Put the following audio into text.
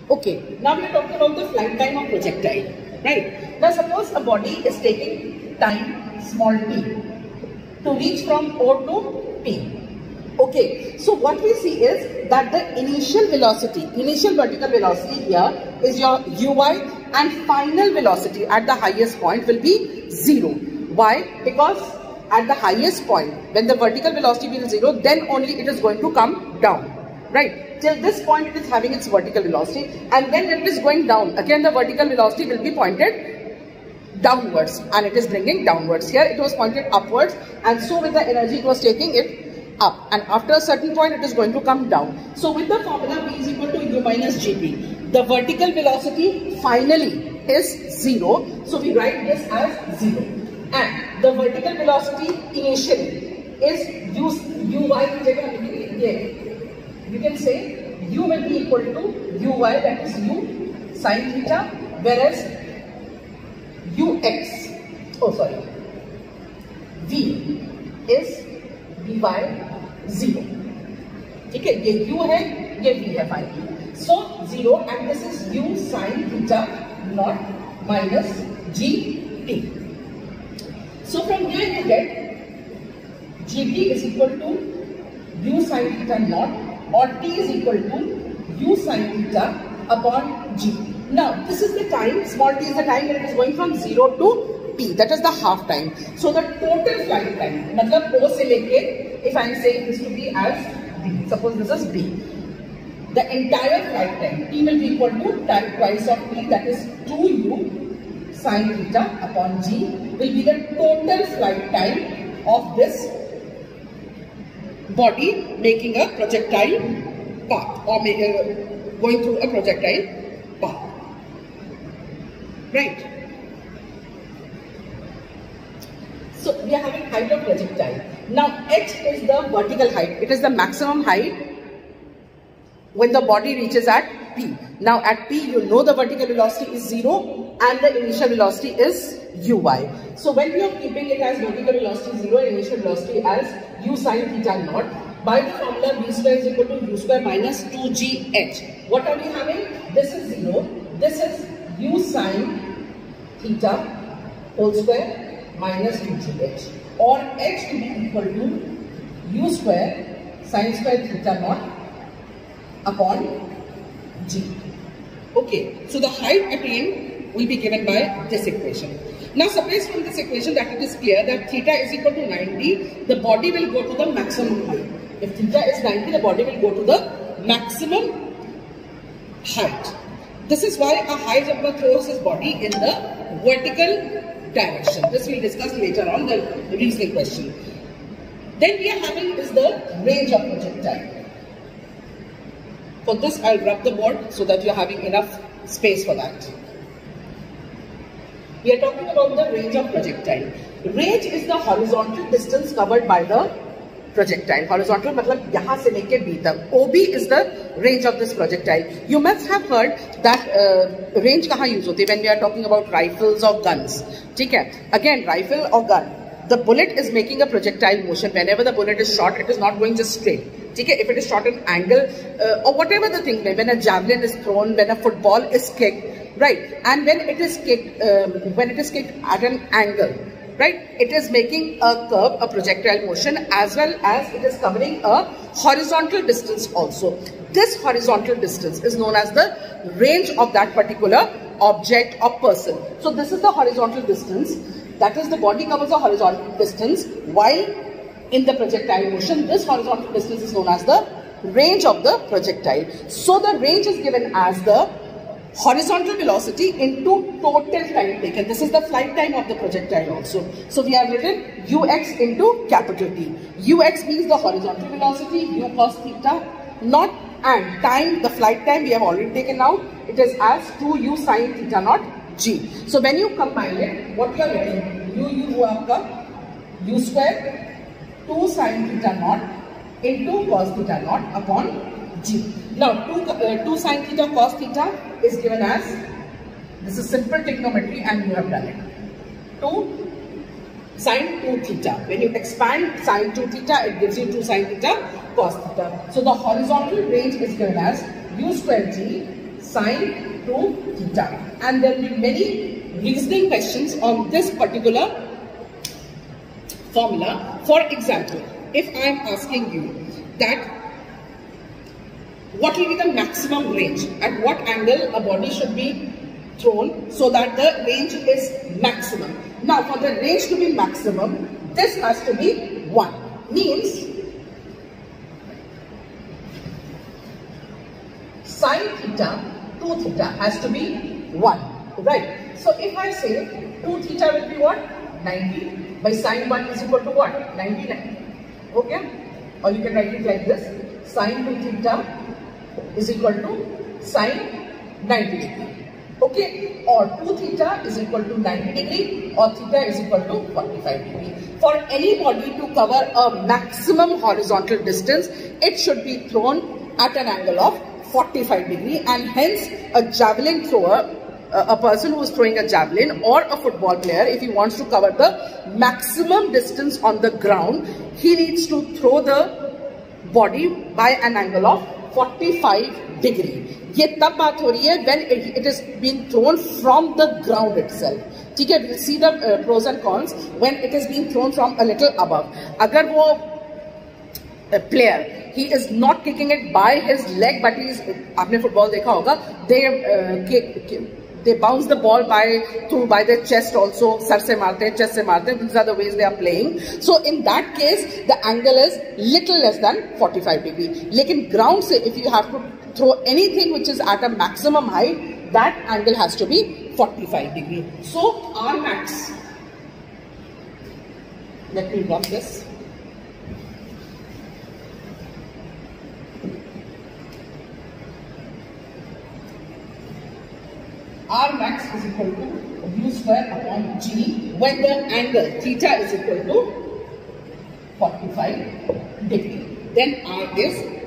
Okay, now we are talking about the flight time of projectile, right? Now suppose a body is taking time small t to reach from O to P. Okay, so what we see is that the initial velocity, initial vertical velocity here is your uy, and final velocity at the highest point will be 0. Why? Because at the highest point, when the vertical velocity will be 0, then only it is going to come down, right? Till this point it is having its vertical velocity, and when it is going down, again the vertical velocity will be pointed downwards, and it is bringing downwards. Here it was pointed upwards, and so with the energy it was taking it up, and after a certain point it is going to come down. So with the formula V is equal to U minus GP, the vertical velocity finally is 0, so we write this as 0, and the vertical velocity initially is uy. You can say u will be equal to uy, that is u sin theta, whereas v is by 0. Okay, ये u है, ये v है finally. So 0, and this is u sin theta naught minus gt. So from here you get gt is equal to u sin theta naught, or t is equal to u sin theta upon g. Now this is the time, small t is the time when it is going from 0 to t, that is the half time. So the total flight time, matlab O se leke, if I am saying this to be as b, suppose this is b, the entire flight time t will be equal to time twice of t, that is 2u sin theta upon g, will be the total flight time of this body making a projectile path, or going through a projectile path, right? So we are having height of projectile. Now h is the vertical height. It is the maximum height when the body reaches at P. Now at P, you know the vertical velocity is 0 and the initial velocity is uy. So when we are keeping it as vertical velocity 0 and initial velocity as u sin theta naught, by the formula v square is equal to u square minus 2gh. What are we having? This is 0. This is u sin theta whole square minus 2gh, or h to be equal to u square sin square theta naught upon g. Okay, so the height attained will be given by this equation. Now suppose from this equation that it is clear that theta is equal to 90, the body will go to the maximum height. If theta is 90, the body will go to the maximum height. This is why a high jumper throws his body in the vertical direction. This we will discuss later on, the reasoning question. Then we are having is the range of projectile. For this, I'll rub the board so that you are having enough space for that. We are talking about the range of projectile. Range is the horizontal distance covered by the projectile. Horizontal matlab yahan se leke b tak. OB is the range of this projectile. You must have heard that range kahan use hote when we are talking about rifles or guns. ठीक है? Again, rifle or gun, the bullet is making a projectile motion. Whenever the bullet is shot, it is not going just straight. ठीक है? If it is shot at an angle or whatever the thing, when a javelin is thrown, when a football is kicked, right? And when it is kicked at an angle, right? It is making a curve, a projectile motion, as well as it is covering a horizontal distance also. This horizontal distance is known as the range of that particular object or person. So this is the horizontal distance. That is, the body covers a horizontal distance, while in the projectile motion, this horizontal distance is known as the range of the projectile. So the range is given as the horizontal velocity into total time taken. This is the flight time of the projectile also. So we have written ux into capital T. Ux means the horizontal velocity, u cos theta naught, and time, the flight time we have already taken out. It is as 2u sin theta naught g. So when you combine it, what you are getting? u आपका u square 2 sin theta naught into cos theta naught upon g. Now 2 sin theta cos theta is given as, this is simple trigonometry and you have done it, 2 sin 2 theta. When you expand sin 2 theta, it gives you 2 sin theta cos theta. So the horizontal range is given as u square g sine 2 theta. And there will be many reasoning questions on this particular formula. For example, if I am asking you that what will be the maximum range, at what angle a body should be thrown so that the range is maximum. Now for the range to be maximum, this has to be 1. Means sine theta 2 theta has to be 1, right? So if I say 2 theta will be what? 90 by sine 1 is equal to what? 99. Okay? Or you can write it like this: sine 2 theta is equal to sine 90 degree. Okay? Or 2 theta is equal to 90 degree, or theta is equal to 45 degree. For any body to cover a maximum horizontal distance, it should be thrown at an angle of 45 degree, and hence a javelin thrower, a person who is throwing a javelin, or a football player, if he wants to cover the maximum distance on the ground, he needs to throw the body by an angle of 45 degree. ये तब बात हो रही है when it is being thrown from the ground itself. ठीक है, we'll see the pros and cons when it is being thrown from a little above. अगर वो player, he is not kicking it by his leg, but he is, आपने football देखा होगा, they bounce the ball by their chest also, sir से मारते हैं, chest से मारते हैं. These are the ways they are playing. So in that case, the angle is little less than 45 degree. लेकिन ground से, if you have to throw anything which is at a maximum height, that angle has to be 45 degree. So R max, let me rub this. R max is equal to mu square upon G when the angle theta is equal to 45 degree. Then R is